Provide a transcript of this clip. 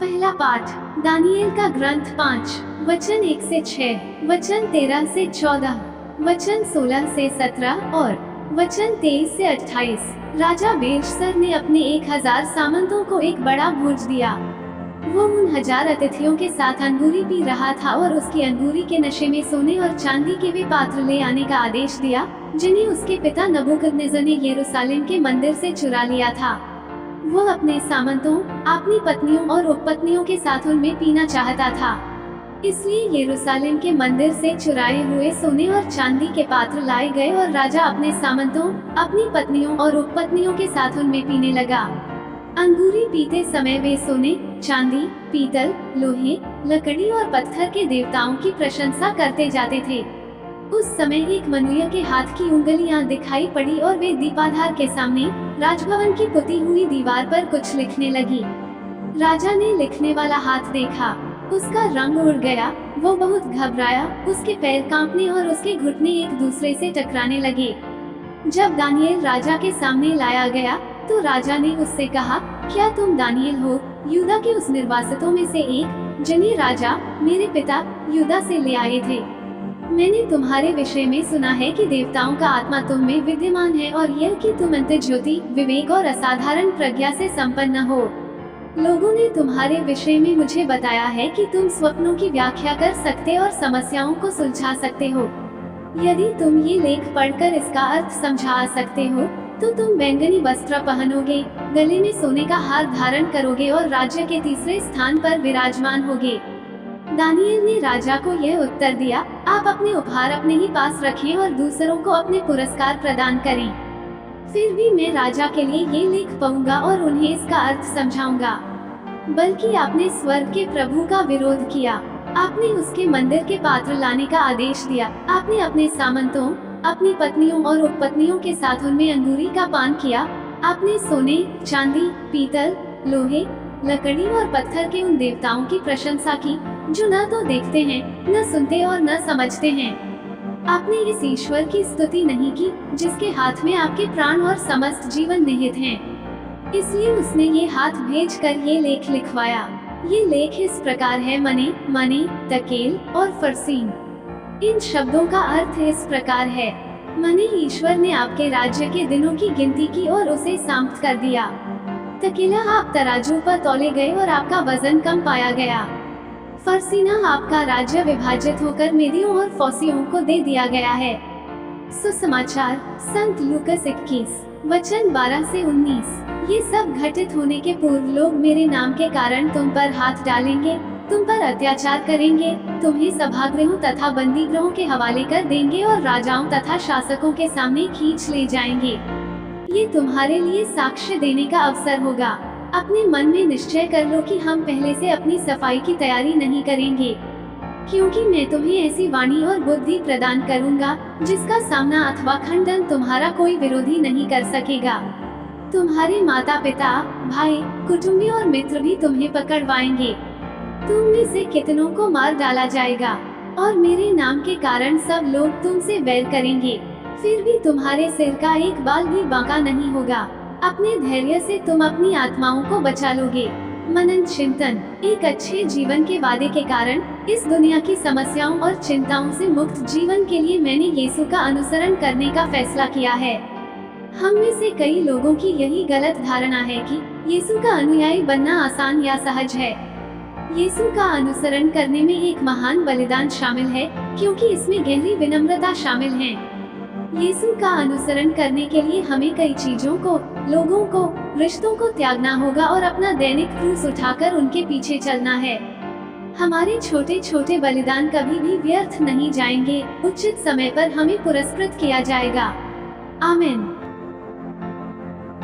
पहला पाठ दानिएल का ग्रंथ 5 वचन 1 से 6, वचन 13 से 14, वचन 16 से 17 और वचन 23 से 28। राजा बेलशस्सर ने अपने 1000 सामंतों को एक बड़ा भोज दिया। वो उन 1000 अतिथियों के साथ अंगूरी पी रहा था और उसकी अंगूरी के नशे में सोने और चांदी के वे पात्र ले आने का आदेश दिया, जिन्हें उसके पिता नबूकदनेस्सर ने यरूशलेम के मंदिर से चुरा लिया था। वो अपने सामंतों, अपनी पत्नियों और उपपत्नियों के साथ उनमें पीना चाहता था। इसलिए यरूशलेम के मंदिर से चुराए हुए सोने और चांदी के पात्र लाए गए और राजा अपने सामंतों, अपनी पत्नियों और उपपत्नियों के साथ उनमें पीने लगा। अंगूरी पीते समय वे सोने, चांदी, पीतल, लोहे, लकड़ी और पत्थर के देवताओं की प्रशंसा करते जाते थे। उस समय एक मनुष्य के हाथ की उंगलियां दिखाई पड़ी और वे दीपाधार के सामने राजभवन की पुती हुई दीवार पर कुछ लिखने लगी। राजा ने लिखने वाला हाथ देखा, उसका रंग उड़ गया, वो बहुत घबराया, उसके पैर कांपने और उसके घुटने एक दूसरे से टकराने लगे। जब दानिएल राजा के सामने लाया गया तो राजा ने उससे कहा, क्या तुम दानिएल हो, यूदा के उस निर्वासितों में से एक, जिन्हें राजा मेरे पिता यूदा से ले आए थे? मैंने तुम्हारे विषय में सुना है कि देवताओं का आत्मा तुम में विद्यमान है और यह कि तुम अंतर्ज्योति, ज्योति, विवेक और असाधारण प्रज्ञा से संपन्न हो। लोगों ने तुम्हारे विषय में मुझे बताया है कि तुम स्वप्नों की व्याख्या कर सकते और समस्याओं को सुलझा सकते हो। यदि तुम ये लेख पढ़कर इसका अर्थ समझा सकते हो तो तुम बैंगनी वस्त्र पहनोगे, गले में सोने का हार धारण करोगे और राज्य के तीसरे स्थान पर विराजमान होगे। दानिएल ने राजा को यह उत्तर दिया, आप अपने उपहार अपने ही पास रखें और दूसरों को अपने पुरस्कार प्रदान करें। फिर भी मैं राजा के लिए ये लेख पढ़ूंगा और उन्हें इसका अर्थ समझाऊंगा। बल्कि आपने स्वर्ग के प्रभु का विरोध किया, आपने उसके मंदिर के पात्र लाने का आदेश दिया, आपने अपने सामंतों, अपनी पत्नियों और उपपत्नियों के साथ उनमें अंगूरी का पान किया, आपने सोने, चांदी, पीतल, लोहे, लकड़ी और पत्थर के उन देवताओं की प्रशंसा की जो न तो देखते हैं, न सुनते और न समझते हैं। आपने इस ईश्वर की स्तुति नहीं की जिसके हाथ में आपके प्राण और समस्त जीवन निहित हैं। इसलिए उसने ये हाथ भेजकर ये लेख लिखवाया। ये लेख इस प्रकार है, मने, मने, तकेल और फरसीन। इन शब्दों का अर्थ इस प्रकार है, मने ईश्वर ने आपके राज्य के दिनों की गिनती की और उसे समाप्त कर दिया। तकेला आप तराजू पर तौले गए और आपका वजन कम पाया गया। फरसीना आपका राज्य विभाजित होकर मेदियों और फौसियों को दे दिया गया है। सुसमाचार संत लूकस 21 वचन 12 से 19। ये सब घटित होने के पूर्व लोग मेरे नाम के कारण तुम पर हाथ डालेंगे, तुम पर अत्याचार करेंगे, तुम्हें सभागृहों तथा बंदी गृहों के हवाले कर देंगे और राजाओं तथा शासकों के सामने खींच ले जाएंगे। ये तुम्हारे लिए साक्ष्य देने का अवसर होगा। अपने मन में निश्चय कर लो कि हम पहले से अपनी सफाई की तैयारी नहीं करेंगे, क्योंकि मैं तुम्हें ऐसी वाणी और बुद्धि प्रदान करूंगा जिसका सामना अथवा खंडन तुम्हारा कोई विरोधी नहीं कर सकेगा। तुम्हारे माता पिता, भाई, कुटुंबी और मित्र भी तुम्हें पकड़वाएंगे। तुम में से कितनों को मार डाला जाएगा और मेरे नाम के कारण सब लोग तुमसे बैर करेंगे। फिर भी तुम्हारे सिर का एक बाल भी बांका नहीं होगा। अपने धैर्य से तुम अपनी आत्माओं को बचा लोगे। मनन चिंतन। एक अच्छे जीवन के वादे के कारण इस दुनिया की समस्याओं और चिंताओं से मुक्त जीवन के लिए मैंने यीशु का अनुसरण करने का फैसला किया है। हम में से कई लोगों की यही गलत धारणा है कि यीशु का अनुयायी बनना आसान या सहज है। यीशु का अनुसरण करने में एक महान बलिदान शामिल है, क्योंकि इसमें गहरी विनम्रता शामिल है। यीशु का अनुसरण करने के लिए हमें कई चीजों को, लोगों को, रिश्तों को त्यागना होगा और अपना दैनिक क्रूस उठाकर उनके पीछे चलना है। हमारे छोटे छोटे बलिदान कभी भी व्यर्थ नहीं जाएंगे। उचित समय पर हमें पुरस्कृत किया जाएगा। आमीन।